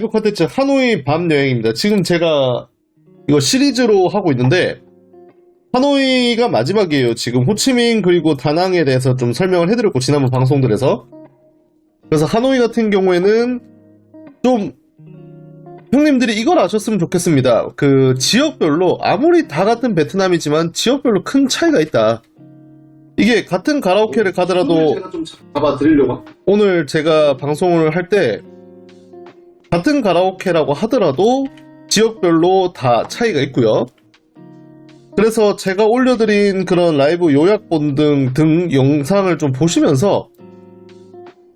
이 콘텐츠 하노이 밤 여행입니다. 지금 제가 이거 시리즈로 하고 있는데 하노이가 마지막이에요. 지금 호치민 그리고 다낭에 대해서 좀 설명을 해드렸고 지난번 방송들에서 그래서 하노이 같은 경우에는 좀 형님들이 이걸 아셨으면 좋겠습니다. 그 지역별로 아무리 다 같은 베트남이지만 지역별로 큰 차이가 있다. 이게 같은 가라오케를 가더라도 제가 좀 잡아드리려고. 오늘 제가 방송을 할 때 같은 가라오케라고 하더라도 지역별로 다 차이가 있고요. 그래서 제가 올려드린 그런 라이브 요약본 등 영상을 좀 보시면서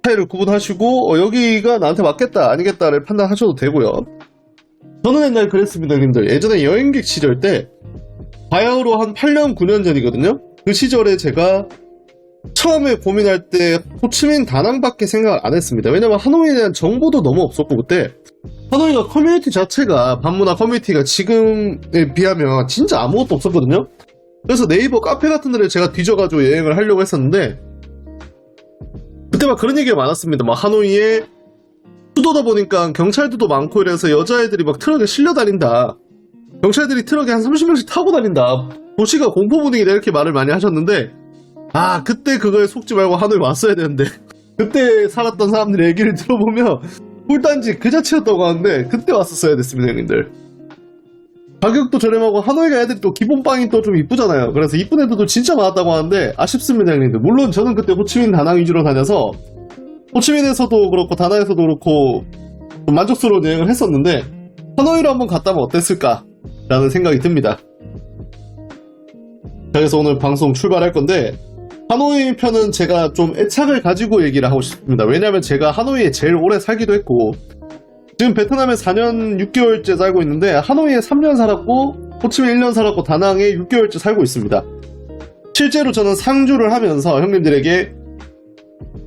차이를 구분하시고 여기가 나한테 맞겠다 아니겠다를 판단하셔도 되고요. 저는 옛날에 그랬습니다. 님들 예전에 여행객 시절 때 바야흐로 한 8년 9년 전이거든요. 그 시절에 제가 처음에 고민할 때 호치민 다낭밖에 생각을 안 했습니다. 왜냐면 하노이에 대한 정보도 너무 없었고 그때 하노이가 커뮤니티 자체가 반문화 커뮤니티가 지금에 비하면 진짜 아무것도 없었거든요. 그래서 네이버 카페 같은 데를 제가 뒤져가지고 여행을 하려고 했었는데 그때 막 그런 얘기가 많았습니다. 막 하노이에 수도다 보니까 경찰들도 많고 이래서 여자애들이 막 트럭에 실려 다닌다. 경찰들이 트럭에 한 30명씩 타고 다닌다. 도시가 공포 분위기다 이렇게 말을 많이 하셨는데 그때 그거에 속지 말고 하노이 왔어야 되는데 그때 살았던 사람들의 얘기를 들어보면 꿀단지 그 자체였다고 하는데 그때 왔었어야 됐습니다 형님들. 가격도 저렴하고 하노이가 애들이 또 기본빵이 또 좀 이쁘잖아요. 그래서 이쁜 애들도 진짜 많았다고 하는데 아쉽습니다 형님들. 물론 저는 그때 호치민 다낭 위주로 다녀서 호치민에서도 그렇고 다낭에서도 그렇고 좀 만족스러운 여행을 했었는데 하노이로 한번 갔다면 어땠을까 라는 생각이 듭니다. 그래서 오늘 방송 출발할 건데 하노이 편은 제가 좀 애착을 가지고 얘기를 하고 싶습니다. 왜냐면 제가 하노이에 제일 오래 살기도 했고 지금 베트남에 4년 6개월째 살고 있는데 하노이에 3년 살았고 호치민 1년 살았고 다낭에 6개월째 살고 있습니다. 실제로 저는 상주를 하면서 형님들에게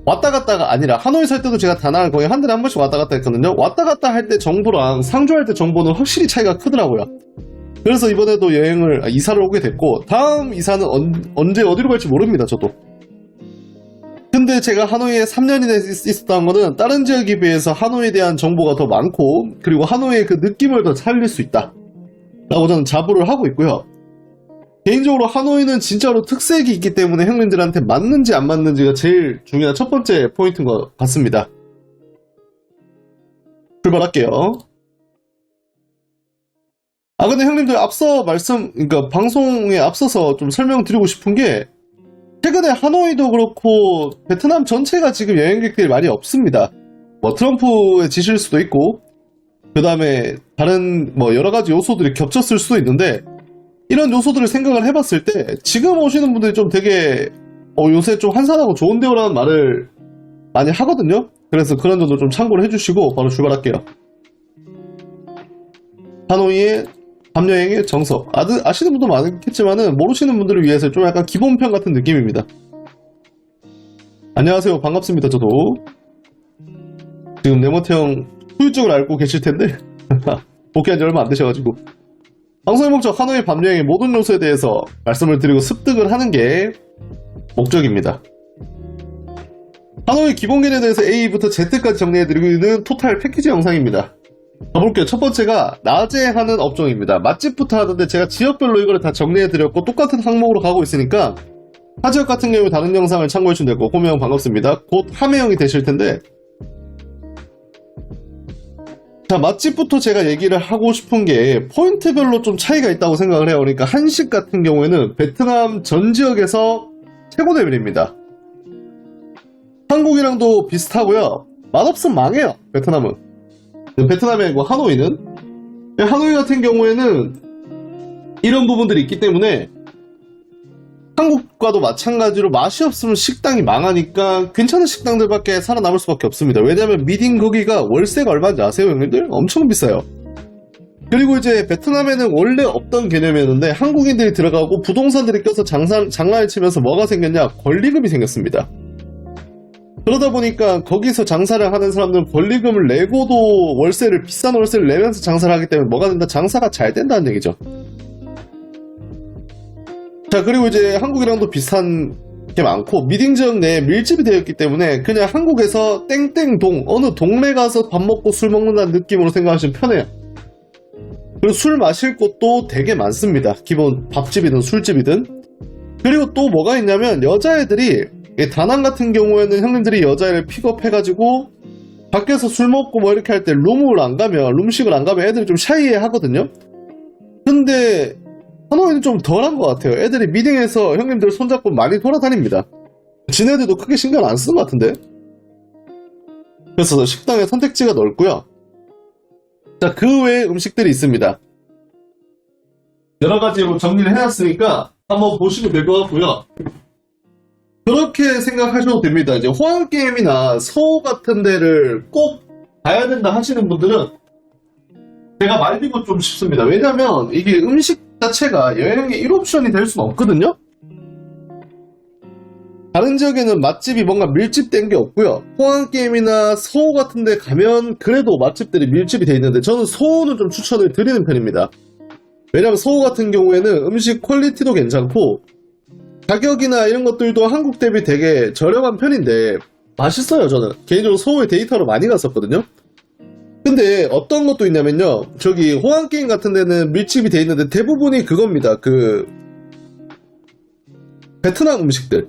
왔다 갔다가 아니라 하노이 살 때도 제가 다낭을 거의 한 달에 한 번씩 왔다 갔다 했거든요. 왔다 갔다 할 때 정보랑 상주할 때 정보는 확실히 차이가 크더라고요. 그래서 이번에도 이사를 오게 됐고 다음 이사는 언제 어디로 갈지 모릅니다. 저도. 근데 제가 하노이에 3년이나 있었던 거는 다른 지역에 비해서 하노이에 대한 정보가 더 많고 그리고 하노이의 그 느낌을 더 살릴 수 있다 라고 저는 자부를 하고 있고요. 개인적으로 하노이는 진짜로 특색이 있기 때문에 형님들한테 맞는지 안 맞는지가 제일 중요한 첫 번째 포인트인 것 같습니다. 출발할게요. 근데 형님들 그러니까 방송에 앞서서 좀 설명드리고 싶은 게 최근에 하노이도 그렇고 베트남 전체가 지금 여행객들이 많이 없습니다. 뭐 트럼프의 지시일 수도 있고 그 다음에 다른 뭐 여러가지 요소들이 겹쳤을 수도 있는데 이런 요소들을 생각을 해봤을 때 지금 오시는 분들이 좀 되게 요새 좀 한산하고 좋은데요라는 말을 많이 하거든요. 그래서 그런 점도 좀 참고를 해주시고 바로 출발할게요. 하노이의 밤여행의 정석. 아시는 분도 많겠지만은 모르시는 분들을 위해서 좀 약간 기본편 같은 느낌입니다. 안녕하세요. 반갑습니다. 저도 지금 네모테 형 후유증을 앓고 계실 텐데 복귀한 지 얼마 안 되셔가지고 방송의 목적 하노이 밤여행의 모든 요소에 대해서 말씀을 드리고 습득을 하는 게 목적입니다. 하노이 기본 개념에 대해서 A부터 Z까지 정리해드리고 있는 토탈 패키지 영상입니다. 가볼게요. 첫 번째가 낮에 하는 업종입니다. 맛집부터 하는데 제가 지역별로 이거를 다 정리해드렸고 똑같은 항목으로 가고 있으니까 타 지역 같은 경우에 다른 영상을 참고해주시면 되고 호명형 반갑습니다. 곧 하매형이 되실 텐데 자 맛집부터 제가 얘기를 하고 싶은 게 포인트별로 좀 차이가 있다고 생각을 해요. 그러니까 한식 같은 경우에는 베트남 전 지역에서 최고 레벨입니다. 한국이랑도 비슷하고요. 맛없으면 망해요. 베트남은. 베트남의 하노이 같은 경우에는 이런 부분들이 있기 때문에 한국과도 마찬가지로 맛이 없으면 식당이 망하니까 괜찮은 식당들밖에 살아남을 수밖에 없습니다. 왜냐면 미딘 거기가 월세가 얼마인지 아세요 형님들? 엄청 비싸요. 그리고 이제 베트남에는 원래 없던 개념이었는데 한국인들이 들어가고 부동산들이 껴서 장난을 치면서 뭐가 생겼냐? 권리금이 생겼습니다. 그러다 보니까 거기서 장사를 하는 사람들은 권리금을 내고도 비싼 월세를 내면서 장사를 하기 때문에 뭐가 된다? 장사가 잘 된다는 얘기죠. 자 그리고 이제 한국이랑도 비슷한 게 많고 미딩 지역 내에 밀집이 되어 있기 때문에 그냥 한국에서 땡땡동 어느 동네 가서 밥 먹고 술 먹는다는 느낌으로 생각하시면 편해요. 그리고 술 마실 곳도 되게 많습니다. 기본 밥집이든 술집이든. 그리고 또 뭐가 있냐면 여자애들이 다낭 같은 경우에는 형님들이 여자애를 픽업해가지고 밖에서 술 먹고 뭐 이렇게 할 때 룸식을 안 가면 애들이 좀 샤이해 하거든요. 근데 하노이는 좀 덜한 것 같아요. 애들이 미딩에서 형님들 손잡고 많이 돌아다닙니다. 지네들도 크게 신경 안 쓰는 것 같은데. 그래서 식당의 선택지가 넓고요. 자, 그 외에 음식들이 있습니다. 여러 가지로 정리를 해놨으니까 한번 보시면 될 것 같고요. 그렇게 생각하셔도 됩니다. 이제 호환게임이나 서호 같은 데를 꼭 가야 된다 하시는 분들은 제가 말리고 좀 싶습니다. 왜냐면 이게 음식 자체가 여행의 1옵션이 될 수는 없거든요. 다른 지역에는 맛집이 뭔가 밀집된 게 없고요. 호환게임이나 서호 같은 데 가면 그래도 맛집들이 밀집이 돼 있는데 저는 서호는 좀 추천을 드리는 편입니다. 왜냐면 서호 같은 경우에는 음식 퀄리티도 괜찮고 가격이나 이런 것들도 한국 대비 되게 저렴한 편인데 맛있어요. 저는 개인적으로 서호에 데이터로 많이 갔었거든요. 근데 어떤 것도 있냐면요, 저기 호환게임 같은 데는 밀집이 돼 있는데 대부분이 그겁니다. 그 베트남 음식들.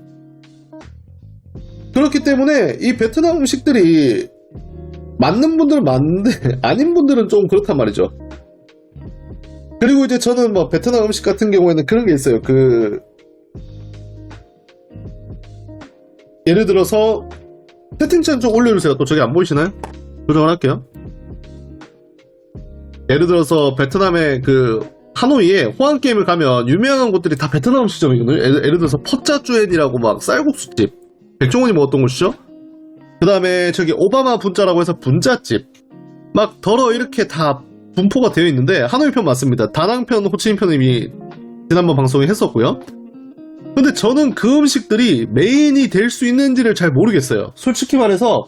그렇기 때문에 이 베트남 음식들이 맞는 분들은 맞는데 아닌 분들은 좀 그렇단 말이죠. 그리고 이제 저는 뭐 베트남 음식 같은 경우에는 그런 게 있어요. 그 예를 들어서 채팅창 좀 올려주세요. 또 저기 안 보이시나요? 조정을 할게요. 예를 들어서 베트남의 그 하노이에 호환게임을 가면 유명한 곳들이 다 베트남 음식점이거든요. 예를 들어서 퍼짜쭈엔이라고 막 쌀국수집, 백종원이 먹었던 곳이죠. 그 다음에 저기 오바마 분짜라고 해서 분짜집, 막 더러 이렇게 다 분포가 되어 있는데 하노이 편 맞습니다. 다낭 편, 호치민 편 이미 지난번 방송에 했었고요. 근데 저는 그 음식들이 메인이 될 수 있는지를 잘 모르겠어요. 솔직히 말해서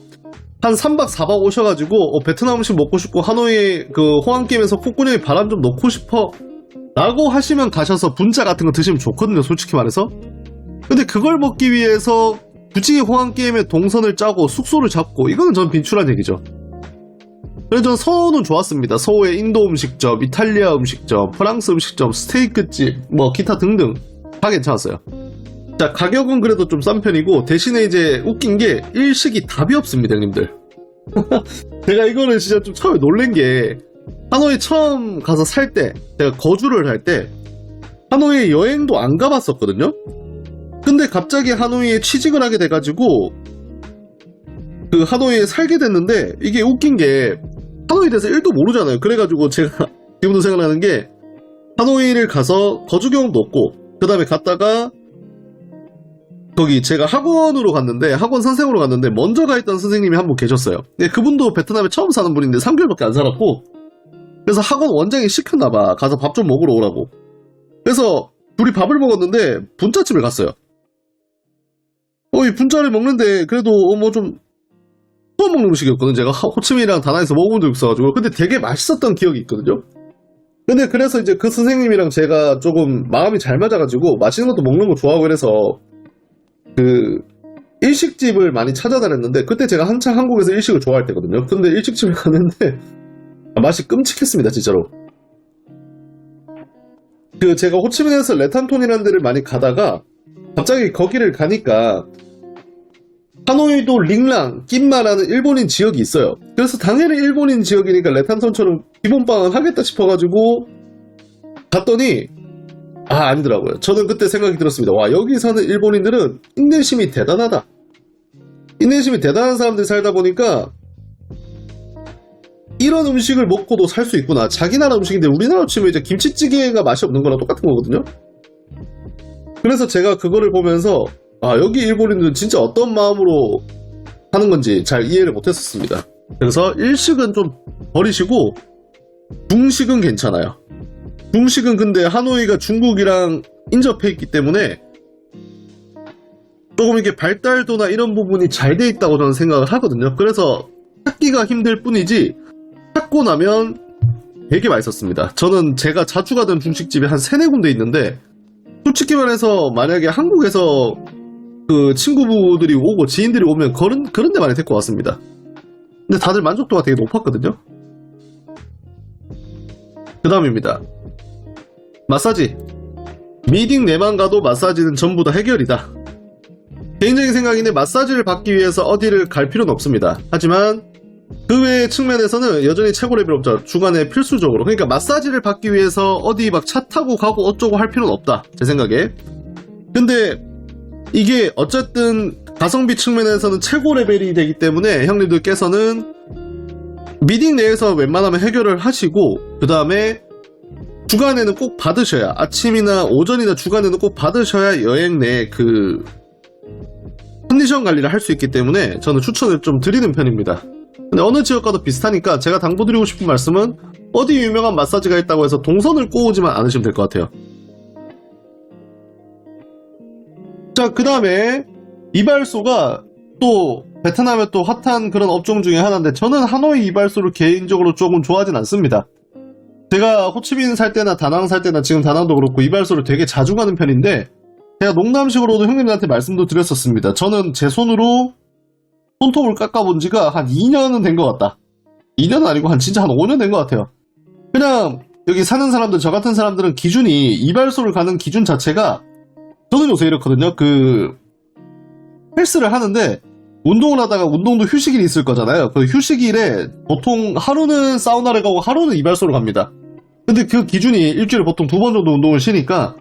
한 3박 4박 오셔가지고 베트남 음식 먹고 싶고 하노이 그 호환게임에서 콧구멍에 바람 좀 넣고 싶어 라고 하시면 가셔서 분짜 같은 거 드시면 좋거든요. 솔직히 말해서. 근데 그걸 먹기 위해서 굳이 호환게임에 동선을 짜고 숙소를 잡고 이거는 전 빈출한 얘기죠. 그래서 전 서호는 좋았습니다. 서호의 인도 음식점, 이탈리아 음식점, 프랑스 음식점, 스테이크집, 뭐 기타 등등 다 괜찮았어요. 자, 가격은 그래도 좀 싼 편이고 대신에 이제 웃긴 게 일식이 답이 없습니다, 형님들. 제가 이거는 진짜 좀 처음에 놀란 게 하노이 처음 가서 살 때, 제가 거주를 할 때 하노이 여행도 안 가봤었거든요. 근데 갑자기 하노이에 취직을 하게 돼가지고 그 하노이에 살게 됐는데 이게 웃긴 게 하노이에 대해서 1도 모르잖아요. 그래가지고 제가 지금도 생각나는 게 하노이를 가서 거주 경험도 없고 그 다음에 갔다가 거기 제가 학원으로 갔는데 학원 선생으로 갔는데 먼저 가 있던 선생님이 한 분 계셨어요. 근데 그분도 베트남에 처음 사는 분인데 3개월밖에 안 살았고 그래서 학원 원장이 시켰나봐. 가서 밥 좀 먹으러 오라고. 그래서 둘이 밥을 먹었는데 분짜집을 갔어요. 이 분짜를 먹는데 그래도 뭐 좀 처음 먹는 음식이었거든. 제가 호치민이랑 다낭에서 먹어본 적 있어가지고. 근데 되게 맛있었던 기억이 있거든요. 근데 그래서 이제 그 선생님이랑 제가 조금 마음이 잘 맞아가지고 맛있는 것도 먹는 거 좋아하고 그래서 그 일식집을 많이 찾아다녔는데 그때 제가 한창 한국에서 일식을 좋아할 때거든요. 근데 일식집을 갔는데 맛이 끔찍했습니다, 진짜로. 그 제가 호치민에서 레탄톤이라는 데를 많이 가다가 갑자기 거기를 가니까 하노이도 링랑, 낀마라는 일본인 지역이 있어요. 그래서 당연히 일본인 지역이니까 레탄톤처럼 기본빵은 하겠다 싶어가지고 갔더니 아니더라고요. 저는 그때 생각이 들었습니다. 와, 여기 사는 일본인들은 인내심이 대단하다. 인내심이 대단한 사람들이 살다 보니까 이런 음식을 먹고도 살 수 있구나. 자기 나라 음식인데 우리나라로 치면 이제 김치찌개가 맛이 없는 거랑 똑같은 거거든요. 그래서 제가 그거를 보면서 여기 일본인들은 진짜 어떤 마음으로 하는 건지 잘 이해를 못했었습니다. 그래서 일식은 좀 버리시고 중식은 괜찮아요. 중식은 근데 하노이가 중국이랑 인접해 있기 때문에 조금 이렇게 발달도나 이런 부분이 잘 돼 있다고 저는 생각을 하거든요. 그래서 찾기가 힘들 뿐이지 찾고 나면 되게 맛있었습니다. 저는 제가 자주 가던 중식집이 한 3-4군데 있는데 솔직히 말해서 만약에 한국에서 그 친구들이 오고 지인들이 오면 그런 데 많이 데리고 왔습니다. 근데 다들 만족도가 되게 높았거든요. 그 다음입니다. 마사지. 미딩 내만 가도 마사지는 전부 다 해결이다. 개인적인 생각인데 마사지를 받기 위해서 어디를 갈 필요는 없습니다. 하지만 그 외의 측면에서는 여전히 최고 레벨 업자 주간에 필수적으로, 그러니까 마사지를 받기 위해서 어디 막 차 타고 가고 어쩌고 할 필요는 없다, 제 생각에. 근데 이게 어쨌든 가성비 측면에서는 최고 레벨이 되기 때문에 형님들께서는 미딩 내에서 웬만하면 해결을 하시고, 그 다음에 주간에는 꼭 받으셔야, 아침이나 오전이나 주간에는 꼭 받으셔야 여행 내 그 컨디션 관리를 할 수 있기 때문에 저는 추천을 좀 드리는 편입니다. 근데 어느 지역과도 비슷하니까 제가 당부드리고 싶은 말씀은 어디 유명한 마사지가 있다고 해서 동선을 꼬우지만 않으시면 될 것 같아요. 자, 그 다음에 이발소가 또 베트남의 또 핫한 그런 업종 중에 하나인데, 저는 하노이 이발소를 개인적으로 조금 좋아하진 않습니다. 제가 호치민 살 때나 다낭 살 때나 지금 다낭도 그렇고 이발소를 되게 자주 가는 편인데, 제가 농담식으로도 형님들한테 말씀도 드렸었습니다. 저는 제 손으로 손톱을 깎아본 지가 한 2년은 된 것 같다. 2년은 아니고 진짜 한 5년 된 것 같아요. 그냥 여기 사는 사람들, 저 같은 사람들은 기준이, 이발소를 가는 기준 자체가, 저는 요새 이렇거든요. 그 헬스를 하는데 운동을 하다가 운동도 휴식일이 있을 거잖아요. 그 휴식일에 보통 하루는 사우나를 가고 하루는 이발소를 갑니다. 근데 그 기준이 일주일에 보통 2번 정도 운동을 쉬니까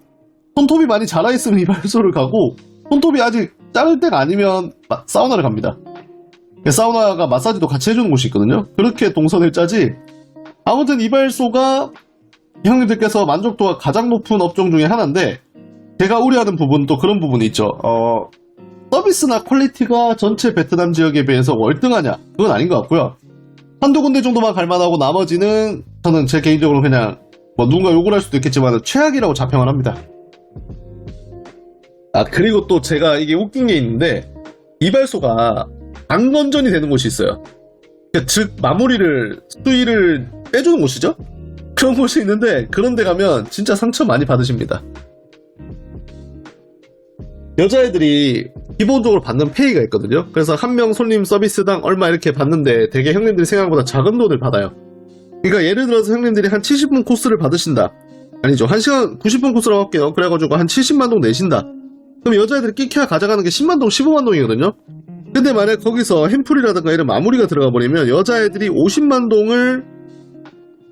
손톱이 많이 자라있으면 이발소를 가고, 손톱이 아직 자를 때가 아니면 사우나를 갑니다. 사우나가 마사지도 같이 해주는 곳이 있거든요. 그렇게 동선을 짜지. 아무튼 이발소가 형님들께서 만족도가 가장 높은 업종 중에 하나인데, 제가 우려하는 부분도 그런 부분이 있죠. 서비스나 퀄리티가 전체 베트남 지역에 비해서 월등하냐? 그건 아닌 것 같고요. 한두 군데 정도만 갈만하고 나머지는 저는 제 개인적으로 그냥 누군가 욕을 할 수도 있겠지만 최악이라고 자평을 합니다. 그리고 또 제가 이게 웃긴 게 있는데, 이발소가 방건전이 되는 곳이 있어요. 즉 수위를 빼주는 곳이죠. 그런 곳이 있는데, 그런 데 가면 진짜 상처 많이 받으십니다. 여자애들이 기본적으로 받는 페이가 있거든요. 그래서 한 명 손님 서비스당 얼마 이렇게 받는데 되게 형님들이 생각보다 작은 돈을 받아요. 그러니까 예를 들어서 형님들이 한 70분 코스를 받으신다. 아니죠, 1시간 90분 코스라고 할게요. 그래가지고 한 70만동 내신다. 그럼 여자애들이 끼켜야 가져가는 게 10만동, 15만동이거든요. 근데 만약 거기서 햄플이라든가 이런 마무리가 들어가 버리면 여자애들이 50만동을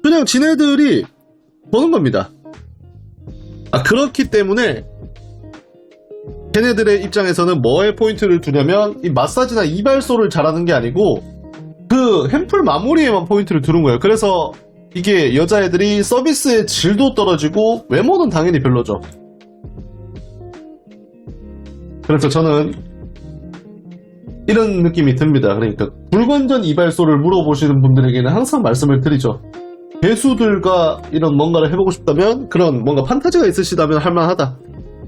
그냥 지네들이 버는 겁니다. 그렇기 때문에 걔네들의 입장에서는 뭐에 포인트를 두냐면, 이 마사지나 이발소를 잘하는 게 아니고 그 햄플 마무리에만 포인트를 두는 거예요. 그래서 이게 여자애들이 서비스의 질도 떨어지고 외모는 당연히 별로죠. 그래서 저는 이런 느낌이 듭니다. 그러니까 불건전 이발소를 물어보시는 분들에게는 항상 말씀을 드리죠. 배수들과 이런 뭔가를 해보고 싶다면, 그런 뭔가 판타지가 있으시다면 할만하다.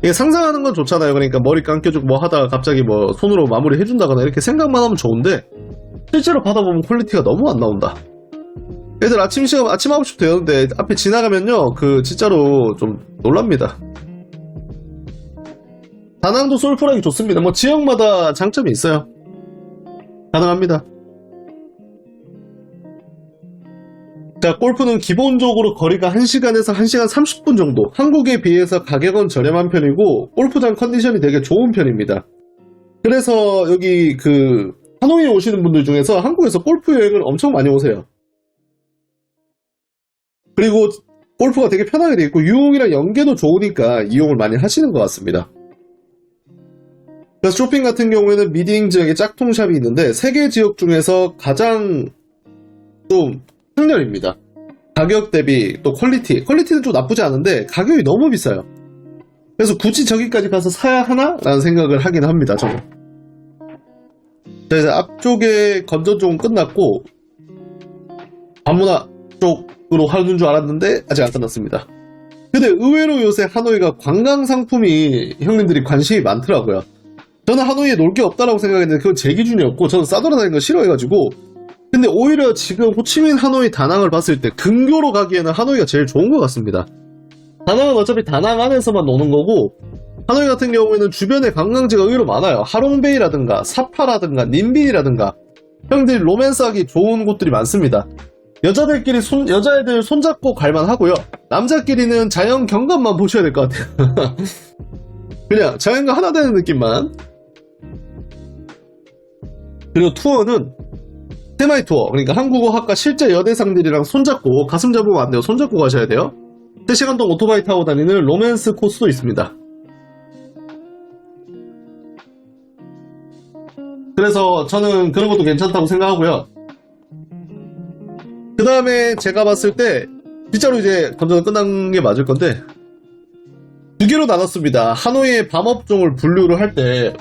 이게 상상하는 건 좋잖아요. 그러니까 머리 감겨주고 뭐 하다가 갑자기 뭐 손으로 마무리 해준다거나 이렇게 생각만 하면 좋은데, 실제로 받아보면 퀄리티가 너무 안 나온다. 애들 아침 9시부터 되는데 앞에 지나가면요, 진짜로 좀 놀랍니다. 다낭도 솔프락이 좋습니다. 뭐 지역마다 장점이 있어요. 가능합니다. 자, 골프는 기본적으로 거리가 1시간에서 1시간 30분 정도, 한국에 비해서 가격은 저렴한 편이고 골프장 컨디션이 되게 좋은 편입니다. 그래서 여기 하노이에 오시는 분들 중에서 한국에서 골프 여행을 엄청 많이 오세요. 그리고 골프가 되게 편하게 되어 있고 유흥이랑 연계도 좋으니까 이용을 많이 하시는 것 같습니다. 그래서 쇼핑 같은 경우에는 미딩 지역에 짝퉁샵이 있는데 3개 지역 중에서 가장 좀 특렬입니다. 가격 대비 또 퀄리티는 좀 나쁘지 않은데 가격이 너무 비싸요. 그래서 굳이 저기까지 가서 사야 하나? 라는 생각을 하긴 합니다, 저는. 자, 이제 앞쪽에 건전 쪽은 끝났고 반문화 쪽으로 하는 줄 알았는데 아직 안 끝났습니다. 근데 의외로 요새 하노이가 관광 상품이 형님들이 관심이 많더라고요. 저는 하노이에 놀 게 없다라고 생각했는데 그건 제 기준이었고, 저는 싸돌아다니는 거 싫어해가지고. 근데 오히려 지금 호치민, 하노이, 다낭을 봤을 때 근교로 가기에는 하노이가 제일 좋은 것 같습니다. 다낭은 어차피 다낭 안에서만 노는 거고 하노이 같은 경우에는 주변에 관광지가 의외로 많아요. 하롱베이라든가 사파라든가 님빈이라든가 형들이 로맨스하기 좋은 곳들이 많습니다. 여자들끼리 여자애들 손잡고 갈만하고요. 남자끼리는 자연 경관만 보셔야 될 것 같아요. 그냥 자연과 하나 되는 느낌만. 그리고 투어는 세마이 투어, 그러니까 한국어 학과 실제 여대생들이랑 손잡고, 가슴 잡으면 안 돼요. 손잡고 가셔야 돼요. 3시간 동안 오토바이 타고 다니는 로맨스 코스도 있습니다. 그래서 저는 그런 것도 괜찮다고 생각하고요. 그 다음에 제가 봤을 때 진짜로 이제 감정은 끝난 게 맞을 건데, 두 개로 나눴습니다. 하노이의 밤업종을 분류를 할 때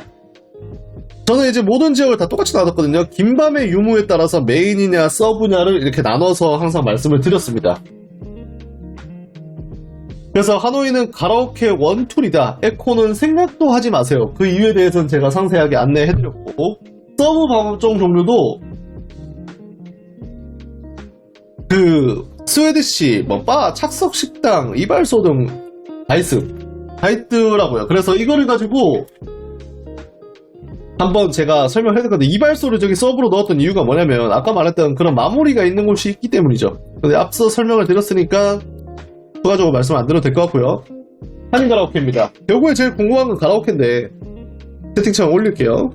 저는 이제 모든 지역을 다 똑같이 나눴거든요. 긴 밤의 유무에 따라서 메인이냐 서브냐를 이렇게 나눠서 항상 말씀을 드렸습니다. 그래서 하노이는 가라오케 원툴이다. 에코는 생각도 하지 마세요. 그 이유에 대해서는 제가 상세하게 안내해드렸고, 서브 밤업종 종류도 그 스웨디시, 바, 착석식당, 이발소 등 다 있더라고요. 그래서 이거를 가지고 한번 제가 설명해드릴 건데, 이발소를 저기 서브로 넣었던 이유가 뭐냐면 아까 말했던 그런 마무리가 있는 곳이 있기 때문이죠. 근데 앞서 설명을 드렸으니까 추가적으로 말씀 안 드려도 될 것 같고요. 한인 가라오케입니다. 결국에 제일 궁금한 건 가라오케인데 채팅창 올릴게요.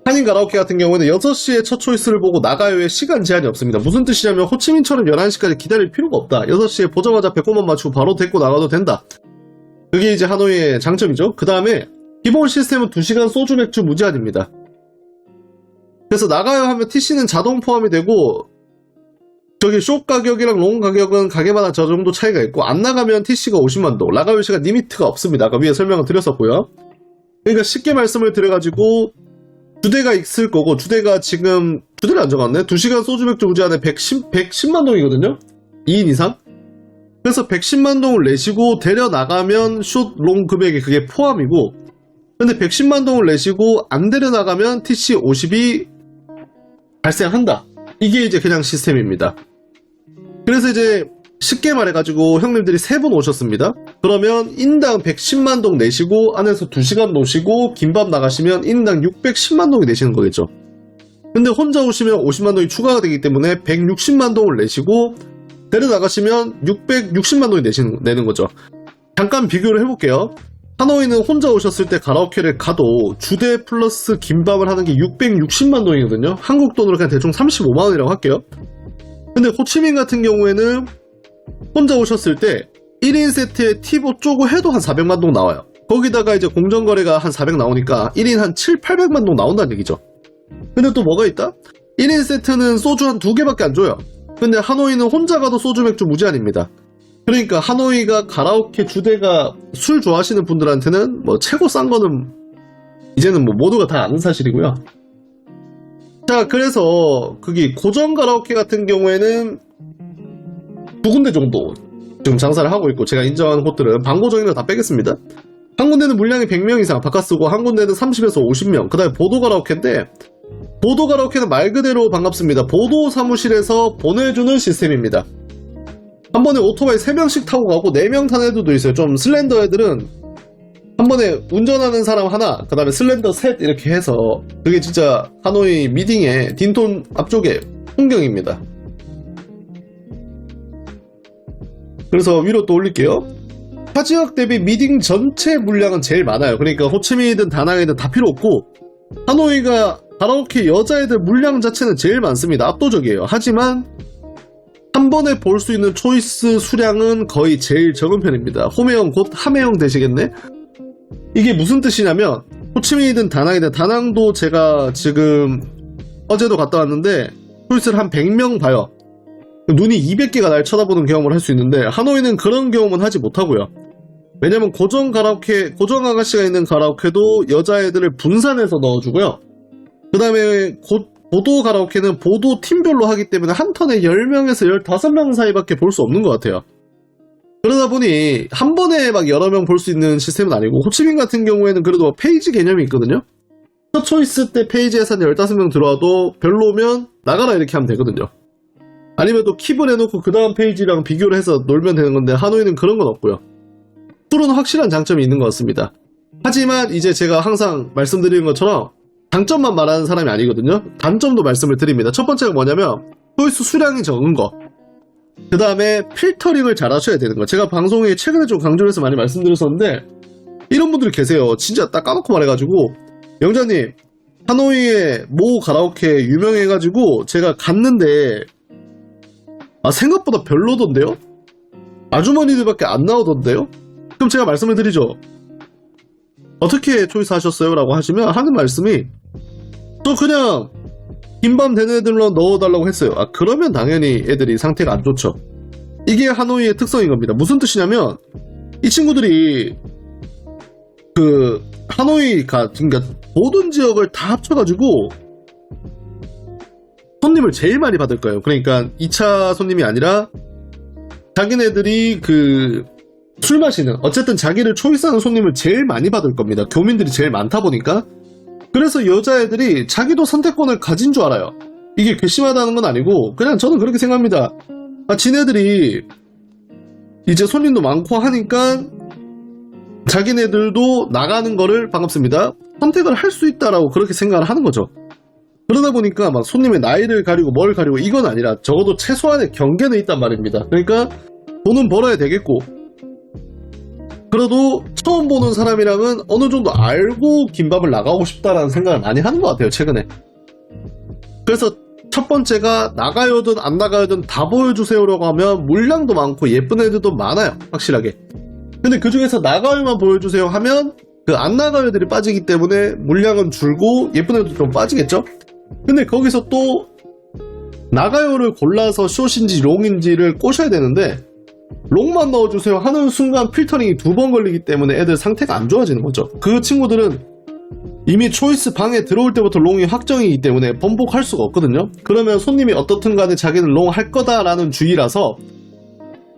한인 가라오케 같은 경우는 6시에 첫 초이스를 보고 나가요에 시간 제한이 없습니다. 무슨 뜻이냐면 호치민처럼 11시까지 기다릴 필요가 없다. 6시에 보자마자 100번만 맞추고 바로 데리고 나가도 된다. 그게 이제 하노이의 장점이죠. 그 다음에 기본 시스템은 2시간 소주 맥주 무제한입니다. 그래서 나가요 하면 TC는 자동 포함이 되고, 저기 숍 가격이랑 롱 가격은 가게마다 저 정도 차이가 있고, 안 나가면 TC가 50만동, 나가요 시간 리미트가 없습니다. 아까 위에 설명을 드렸었고요. 그러니까 쉽게 말씀을 드려가지고 두 대가 있을 거고, 두 대를 안 적었네. 2시간 소주 맥주 무제한에 110만 동이거든요. 2인 이상. 그래서 110만 동을 내시고 데려나가면 숏, 롱 금액이 그게 포함이고, 근데 110만 동을 내시고 안 데려나가면 TC 50이 발생한다. 이게 이제 그냥 시스템입니다. 그래서 이제 쉽게 말해가지고 형님들이 3분 오셨습니다. 그러면 인당 110만 동 내시고 안에서 2시간 노시고 김밥 나가시면 인당 610만 동이 내시는 거겠죠. 근데 혼자 오시면 50만 동이 추가가 되기 때문에 160만 동을 내시고 데려나가시면 660만 동이 내는 거죠. 잠깐 비교를 해볼게요. 하노이는 혼자 오셨을 때 가라오케를 가도 주대 플러스 김밥을 하는 게 660만 동이거든요. 한국 돈으로 그냥 대충 35만 원이라고 할게요. 근데 호치민 같은 경우에는 혼자 오셨을 때 1인 세트에 팁 쪼고 해도 한 400만 동 나와요. 거기다가 이제 공정거래가 한 400 나오니까 1인 한 7, 800만 동 나온다는 얘기죠. 근데 또 뭐가 있다? 1인 세트는 소주 한 2개밖에 안 줘요. 근데 하노이는 혼자 가도 소주 맥주 무제한입니다. 그러니까 하노이가 가라오케 주대가 술 좋아하시는 분들한테는 최고 싼 거는 이제는 모두가 다 아는 사실이고요. 자, 그래서 그게 고정 가라오케 같은 경우에는 2군데 정도 지금 장사를 하고 있고, 제가 인정하는 곳들은 방고정이나 다 빼겠습니다. 한 군데는 물량이 100명 이상 바카스고, 한 군데는 30에서 50명, 그 다음에 보도 가라오케인데, 보도 가라오케는 말 그대로 반갑습니다. 보도 사무실에서 보내주는 시스템입니다. 한 번에 오토바이 3명씩 타고 가고 4명 타는 애들도 있어요. 좀 슬렌더 애들은 한 번에 운전하는 사람 하나, 그 다음에 슬렌더 셋 이렇게 해서, 그게 진짜 하노이 미딩의 딘톤 앞쪽의 풍경입니다. 그래서 위로 또 올릴게요. 타 지역 대비 미딩 전체 물량은 제일 많아요. 그러니까 호치민이든 다낭이든 다 필요 없고, 하노이가 가라오케 여자애들 물량 자체는 제일 많습니다. 압도적이에요. 하지만 한 번에 볼 수 있는 초이스 수량은 거의 제일 적은 편입니다. 홈회원 곧 함회원 되시겠네? 이게 무슨 뜻이냐면, 호치민이든 다낭이든, 다낭도 제가 지금 어제도 갔다 왔는데 초이스를 한 100명 봐요. 눈이 200개가 날 쳐다보는 경험을 할 수 있는데, 하노이는 그런 경험은 하지 못하고요. 왜냐면 고정 아가씨가 있는 가라오케도 여자애들을 분산해서 넣어주고요. 그 다음에 보도 가라오케는 보도 팀별로 하기 때문에 한 턴에 10명에서 15명 사이밖에 볼 수 없는 것 같아요. 그러다 보니 한 번에 막 여러 명 볼 수 있는 시스템은 아니고, 호치민 같은 경우에는 그래도 페이지 개념이 있거든요. 첫 초이스 때 페이지에서 한 15명 들어와도 별로면 나가라 이렇게 하면 되거든요. 아니면 또 킵을 해놓고 그 다음 페이지랑 비교를 해서 놀면 되는 건데, 하노이는 그런 건 없고요. 술은 확실한 장점이 있는 것 같습니다. 하지만 이제 제가 항상 말씀드리는 것처럼 장점만 말하는 사람이 아니거든요. 단점도 말씀을 드립니다. 첫 번째가 뭐냐면 초이스 수량이 적은 거, 그 다음에 필터링을 잘 하셔야 되는 거. 제가 방송에 최근에 좀 강조를 해서 많이 말씀드렸었는데 이런 분들이 계세요. 진짜 딱 까놓고 말해가지고, 영자님 하노이의 모 가라오케 유명해가지고 제가 갔는데 생각보다 별로던데요? 아주머니들밖에 안 나오던데요? 그럼 제가 말씀을 드리죠. 어떻게 초이스 하셨어요? 라고 하시면 하는 말씀이, 저 그냥 긴밤 되는 애들로 넣어달라고 했어요. 그러면 당연히 애들이 상태가 안 좋죠. 이게 하노이의 특성인 겁니다. 무슨 뜻이냐면 이 친구들이 그 하노이가, 그러니까 모든 지역을 다 합쳐가지고 손님을 제일 많이 받을 거예요. 그러니까 2차 손님이 아니라 자기네들이 그 술 마시는, 어쨌든 자기를 초이스하는 손님을 제일 많이 받을 겁니다. 교민들이 제일 많다 보니까. 그래서 여자애들이 자기도 선택권을 가진 줄 알아요. 이게 괘씸하다는 건 아니고 그냥 저는 그렇게 생각합니다. 지네들이 이제 손님도 많고 하니까 자기네들도 나가는 거를, 반갑습니다, 선택을 할 수 있다라고 그렇게 생각을 하는 거죠. 그러다 보니까 막 손님의 나이를 가리고 뭘 가리고 이건 아니라 적어도 최소한의 경계는 있단 말입니다. 그러니까 돈은 벌어야 되겠고, 그래도 처음 보는 사람이랑은 어느 정도 알고 김밥을 나가고 싶다라는 생각을 많이 하는 것 같아요, 최근에. 그래서 첫 번째가 나가요든 안 나가요든 다 보여주세요라고 하면 물량도 많고 예쁜 애들도 많아요, 확실하게. 근데 그 중에서 나가요만 보여주세요 하면 그 안 나가요들이 빠지기 때문에 물량은 줄고 예쁜 애들도 좀 빠지겠죠? 근데 거기서 또 나가요를 골라서 숏인지 롱인지를 꼬셔야 되는데 롱만 넣어주세요 하는 순간 필터링이 2번 걸리기 때문에 애들 상태가 안 좋아지는 거죠. 그 친구들은 이미 초이스 방에 들어올 때부터 롱이 확정이기 때문에 번복할 수가 없거든요. 그러면 손님이 어떻든 간에 자기는 롱 할 거다라는 주의라서,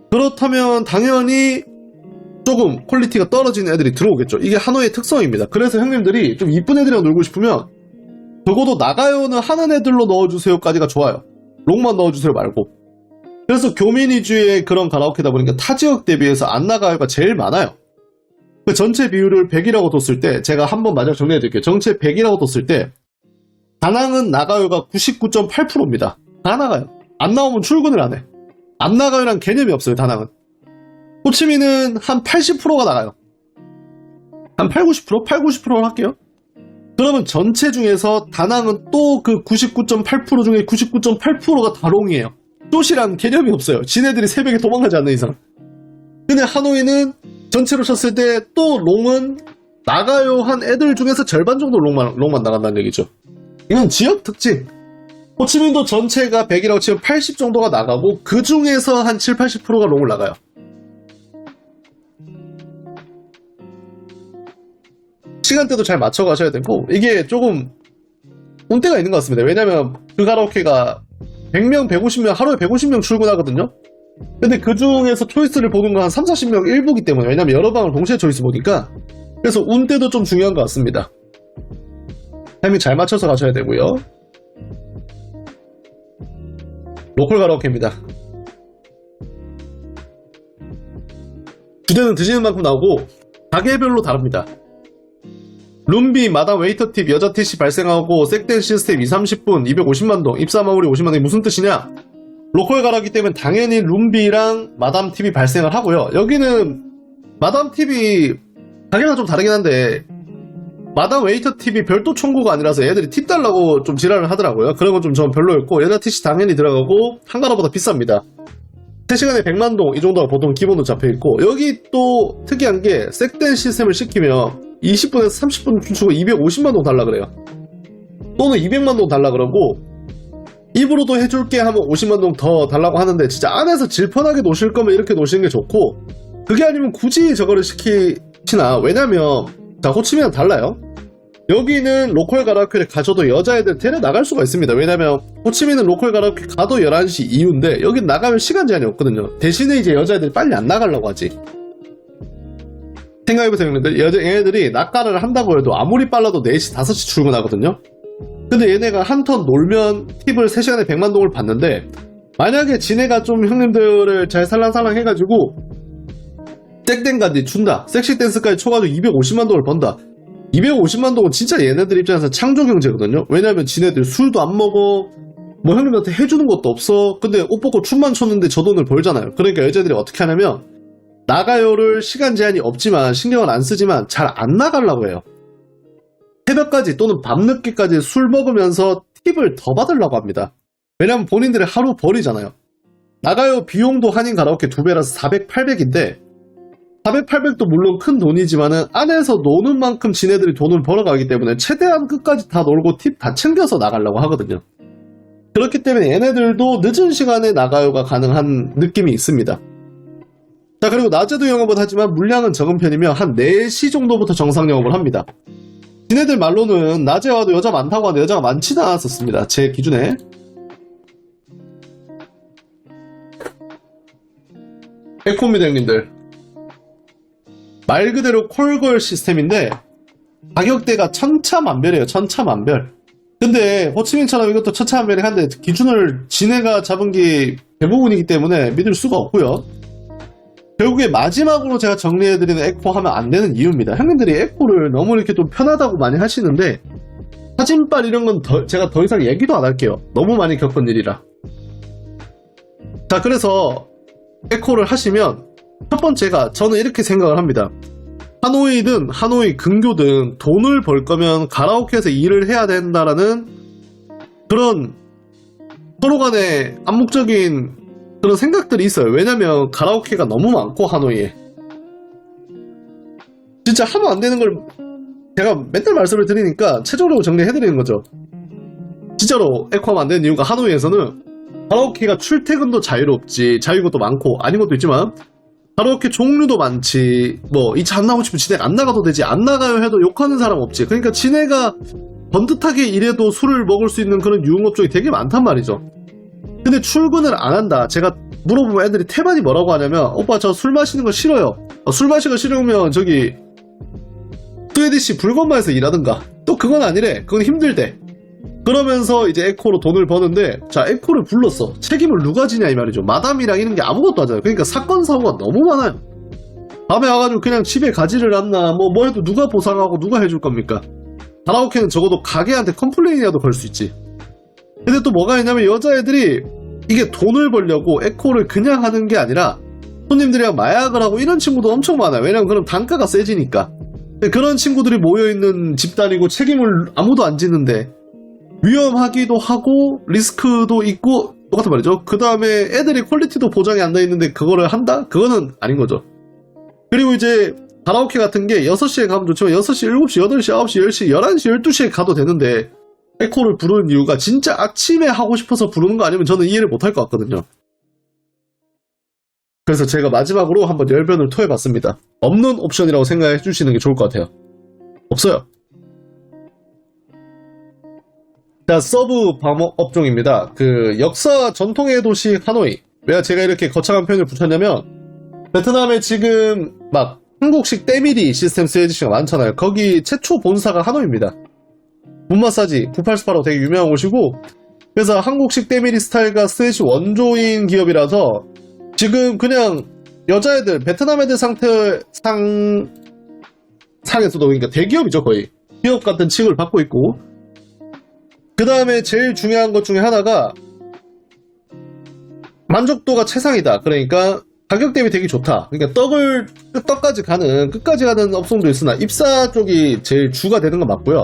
그렇다면 당연히 조금 퀄리티가 떨어지는 애들이 들어오겠죠. 이게 하노이의 특성입니다. 그래서 형님들이 좀 이쁜 애들이랑 놀고 싶으면 적어도 나가요는 하는 애들로 넣어주세요까지가 좋아요. 롱만 넣어주세요 말고. 그래서 교민 위주의 그런 가라오케다 보니까 타 지역 대비해서 안 나가요가 제일 많아요. 그 전체 비율을 100이라고 뒀을 때, 제가 한번 마지막 정리해드릴게요. 전체 100이라고 뒀을 때 다낭은 나가요가 99.8%입니다. 다 나가요. 안 나오면 출근을 안 해. 안 나가요란 개념이 없어요, 다낭은. 호치민은 한 80%가 나가요. 한 8, 90%? 8, 90%를 할게요. 그러면 전체 중에서 다낭은 또 그 99.8% 중에 99.8%가 다 롱이에요. 숏이란 개념이 없어요. 지네들이 새벽에 도망가지 않는 이상. 근데 하노이는 전체로 쳤을 때 또 롱은 나가요 한 애들 중에서 절반 정도 롱만 나간다는 얘기죠. 이건 지역 특징. 호치민도 전체가 100이라고 치면 80 정도가 나가고 그 중에서 한 7, 80%가 롱을 나가요. 시간대도 잘 맞춰 가셔야 되고, 이게 조금 운때가 있는 것 같습니다. 왜냐면 그 가라오케가 100명, 150명, 하루에 150명 출근하거든요? 근데 그 중에서 초이스를 보는 건 한 3, 40명 일부기 때문에, 왜냐면 여러 방을 동시에 초이스 보니까. 그래서 운때도 좀 중요한 것 같습니다. 타이밍 잘 맞춰서 가셔야 되고요. 로컬 가라오케입니다. 주제는 드시는 만큼 나오고 가게별로 다릅니다. 룸비, 마담 웨이터 팁, 여자 TC 발생하고 색댄 시스템 2-30분 250만동, 입사마무리 50만동이 무슨 뜻이냐? 로컬 가라기 때문에 당연히 룸비랑 마담 팁이 발생을 하고요. 여기는 마담 팁이 가게가 좀 다르긴 한데 마담 웨이터 팁이 별도 청구가 아니라서 애들이 팁 달라고 좀 지랄을 하더라고요. 그런 건 좀 전 별로였고, 여자 TC 당연히 들어가고 한가라보다 비쌉니다. 3시간에 100만동 이 정도가 보통 기본으로 잡혀있고, 여기 또 특이한 게 색댄 시스템을 시키면 20분에서 30분 춤추고 250만동 달라 그래요. 또는 200만동 달라 그러고, 입으로도 해줄게 하면 50만동 더 달라고 하는데, 진짜 안에서 질펀하게 노실 거면 이렇게 노시는 게 좋고, 그게 아니면 굳이 저거를 시키시나. 왜냐면 자, 호치민은 달라요. 여기는 로컬 가라오케를 가셔도 여자애들 데려 나갈 수가 있습니다. 왜냐면 호치민은 로컬 가라오케 가도 11시 이후인데 여긴 나가면 시간 제한이 없거든요. 대신에 이제 여자애들이 빨리 안 나가려고 하지. 생각해보세요, 형님들. 얘네들이 낙가를 한다고 해도 아무리 빨라도 4시, 5시 출근하거든요. 근데 얘네가 한 턴 놀면 팁을 3시간에 100만동을 받는데, 만약에 지네가 좀 형님들을 잘 살랑살랑 해가지고 땡땡간디 춘다. 섹시 댄스까지 쳐가지고 250만 동을 번다. 250만 동은 진짜 얘네들 입장에서 창조 경제거든요. 왜냐면 지네들 술도 안 먹어. 뭐 형님한테 해주는 것도 없어. 근데 옷 벗고 춤만 췄는데 저 돈을 벌잖아요. 그러니까 여자들이 어떻게 하냐면 나가요를 시간 제한이 없지만 신경을 안 쓰지만 잘 안 나가려고 해요. 새벽까지 또는 밤늦게까지 술 먹으면서 팁을 더 받으려고 합니다. 왜냐면 본인들의 하루 벌이잖아요. 나가요 비용도 한인 가라오케 2배라서 400, 800인데 400, 800도 물론 큰 돈이지만은 안에서 노는 만큼 지네들이 돈을 벌어가기 때문에 최대한 끝까지 다 놀고 팁 다 챙겨서 나가려고 하거든요. 그렇기 때문에 얘네들도 늦은 시간에 나가요가 가능한 느낌이 있습니다. 자, 그리고 낮에도 영업을 하지만 물량은 적은 편이며 한 4시 정도부터 정상 영업을 합니다. 지네들 말로는 낮에 와도 여자 많다고 하는데 여자가 많지는 않았었습니다. 제 기준에. 에코입니다 형님들. 말 그대로 콜걸 시스템인데 가격대가 천차만별이에요. 천차만별. 근데 호치민처럼 이것도 천차만별한데 기준을 지네가 잡은 게 대부분이기 때문에 믿을 수가 없고요. 결국에 마지막으로 제가 정리해드리는 에코 하면 안 되는 이유입니다. 형님들이 에코를 너무 이렇게 좀 편하다고 많이 하시는데 사진빨 이런 건 제가 더 이상 얘기도 안 할게요. 너무 많이 겪은 일이라. 자, 그래서 에코를 하시면 첫 번째가 저는 이렇게 생각을 합니다. 하노이든 하노이 근교든 돈을 벌 거면 가라오케에서 일을 해야 된다라는 그런 서로 간의 암묵적인 그런 생각들이 있어요. 왜냐면 가라오케가 너무 많고 하노이에 진짜 하면 안 되는 걸 제가 맨날 말씀을 드리니까 최종적으로 정리해드리는 거죠. 진짜로 에코하면 안 되는 이유가 하노이에서는 가라오케가 출퇴근도 자유롭지, 자유인 것도 많고 아닌 것도 있지만 가라오케 종류도 많지, 뭐 이 차 안 나오고 싶으면 지네가 안 나가도 되지, 안 나가요 해도 욕하는 사람 없지. 그러니까 지네가 번듯하게 일해도 술을 먹을 수 있는 그런 유흥업종이 되게 많단 말이죠. 근데 출근을 안 한다. 제가 물어보면 애들이 태반이 뭐라고 하냐면 오빠 저 술 마시는 거 싫어요. 술 마시는 거 싫으면 저기 스웨디시 불건마에서 일하든가. 또 그건 아니래. 그건 힘들대. 그러면서 이제 에코로 돈을 버는데 자 에코를 불렀어. 책임을 누가 지냐 이 말이죠. 마담이랑 이런 게 아무것도 하잖아요. 그러니까 사건 사고가 너무 많아요. 밤에 와가지고 그냥 집에 가지를 않나 뭐 해도 누가 보상하고 누가 해줄 겁니까? 가라오케는 적어도 가게한테 컴플레인이라도 걸 수 있지. 근데 또 뭐가 있냐면 여자애들이 이게 돈을 벌려고 에코를 그냥 하는 게 아니라 손님들이랑 마약을 하고 이런 친구도 엄청 많아요. 왜냐면 그럼 단가가 세지니까. 그런 친구들이 모여있는 집단이고 책임을 아무도 안 지는데 위험하기도 하고 리스크도 있고 똑같은 말이죠. 그 다음에 애들이 퀄리티도 보장이 안 돼 있는데 그거를 한다? 그거는 아닌 거죠. 그리고 이제 가라오케 같은 게 6시에 가면 좋지만 6시, 7시, 8시, 9시, 10시, 11시, 12시에 가도 되는데 에코를 부르는 이유가 진짜 아침에 하고 싶어서 부르는 거 아니면 저는 이해를 못할 것 같거든요. 그래서 제가 마지막으로 한번 열변을 토해봤습니다. 없는 옵션이라고 생각해 주시는 게 좋을 것 같아요. 없어요. 자, 서브 방어 업종입니다. 그 역사 전통의 도시 하노이. 왜 제가 이렇게 거창한 표현을 붙였냐면 베트남에 지금 막 한국식 때밀이 시스템 스웨디시가 많잖아요. 거기 최초 본사가 하노이입니다. 문 마사지 9818로 되게 유명한 곳이고 그래서 한국식 때밀이 스타일과 스웨디시 원조인 기업이라서 지금 그냥 여자애들 베트남 애들 상에서도 그러니까 대기업이죠. 거의 기업 같은 칭을 받고 있고 그 다음에 제일 중요한 것 중에 하나가 만족도가 최상이다. 그러니까 가격 대비 되게 좋다. 그러니까 끝까지 가는 업종도 있으나 입사 쪽이 제일 주가 되는 건 맞고요.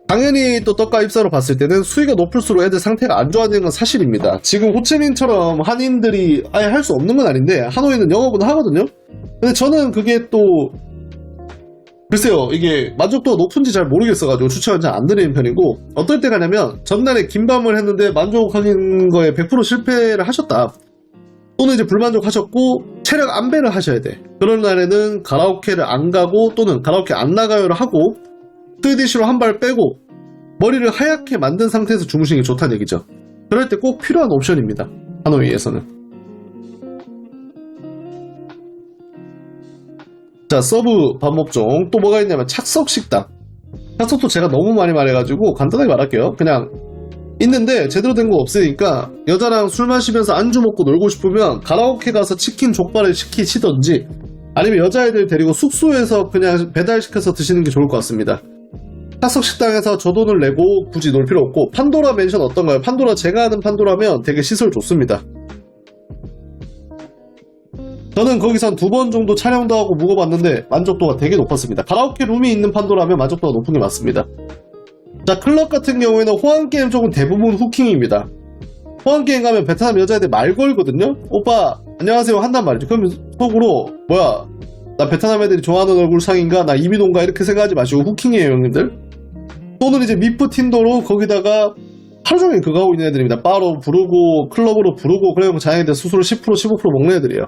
당연히 또 떡과 입사로 봤을 때는 수위가 높을수록 애들 상태가 안 좋아지는 건 사실입니다. 지금 호치민처럼 한인들이 아예 할 수 없는 건 아닌데 하노이는 영업은 하거든요. 근데 저는 그게 또 글쎄요 이게 만족도가 높은지 잘 모르겠어가지고 추천은 잘 안 드리는 편이고 어떨 때 가냐면 전날에 김밤을 했는데 만족하는 거에 100% 실패를 하셨다. 또는 이제 불만족하셨고 체력 안배를 하셔야 돼. 그런 날에는 가라오케를 안 가고 또는 가라오케 안 나가요를 하고 스웨디시로 한 발 빼고 머리를 하얗게 만든 상태에서 주무시는 게 좋다는 얘기죠. 그럴 때 꼭 필요한 옵션입니다. 하노이에서는. 자, 서브 밥업종 또 뭐가 있냐면 착석식당. 착석도 제가 너무 많이 말해가지고 간단하게 말할게요. 그냥 있는데 제대로 된 거 없으니까 여자랑 술 마시면서 안주 먹고 놀고 싶으면 가라오케 가서 치킨 족발을 시키시던지 아니면 여자애들 데리고 숙소에서 그냥 배달시켜서 드시는 게 좋을 것 같습니다. 탁석식당에서 저 돈을 내고 굳이 놀 필요 없고. 판도라 맨션 어떤가요? 판도라 제가 아는 판도라면 되게 시설 좋습니다. 저는 거기서 한 2번 정도 촬영도 하고 묵어봤는데 만족도가 되게 높았습니다. 가라오케 룸이 있는 판도라면 만족도가 높은 게 맞습니다. 자, 클럽 같은 경우에는 호환게임 쪽은 대부분 후킹입니다. 호환게임 가면 베트남 여자애들 말 걸거든요? 오빠 안녕하세요 한단 말이죠. 그러면 속으로 뭐야 나 베트남 애들이 좋아하는 얼굴상인가 나 이민호인가 이렇게 생각하지 마시고 후킹이에요 형님들. 또는 이제 미프 틴더로 거기다가 하루종일 그거 하고 있는 애들입니다. 바로 부르고 클럽으로 부르고 그래서 자기들 수수료 10% 15% 먹는 애들이에요.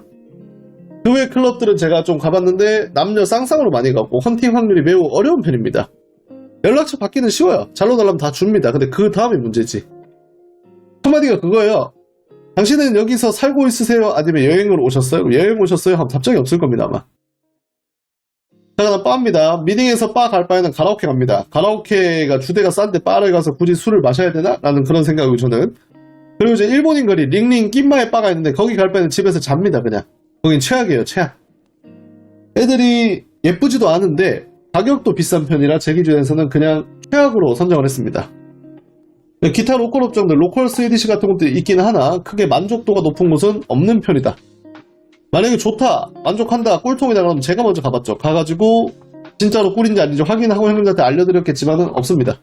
그 외 클럽들은 제가 좀 가봤는데 남녀 쌍쌍으로 많이 가고 헌팅 확률이 매우 어려운 편입니다. 연락처 받기는 쉬워요. 잘로 달라면 다 줍니다. 근데 그 다음이 문제지. 한마디가 그거예요. 당신은 여기서 살고 있으세요? 아니면 여행으로 오셨어요? 여행 오셨어요? 하면 답장이 없을 겁니다 아마. 자, 그다음 바입니다. 미팅에서 바 갈 바에는 가라오케 갑니다. 가라오케가 주대가 싼데 바를 가서 굳이 술을 마셔야 되나? 라는 그런 생각이고 저는. 그리고 이제 일본인 거리 링링 낀마에 바가 있는데 거기 갈 바에는 집에서 잡니다 그냥. 거긴 최악이에요 최악. 애들이 예쁘지도 않은데 가격도 비싼 편이라 제 기준에서는 그냥 최악으로 선정을 했습니다. 기타 로컬 업종들 로컬 스위디시 같은 것도 있긴 하나 크게 만족도가 높은 곳은 없는 편이다. 만약에 좋다 만족한다 꿀통이다 그러면 제가 먼저 가봤죠. 가가지고 진짜로 꿀인지 아닌지 확인하고 형님들한테 알려드렸겠지만은 없습니다.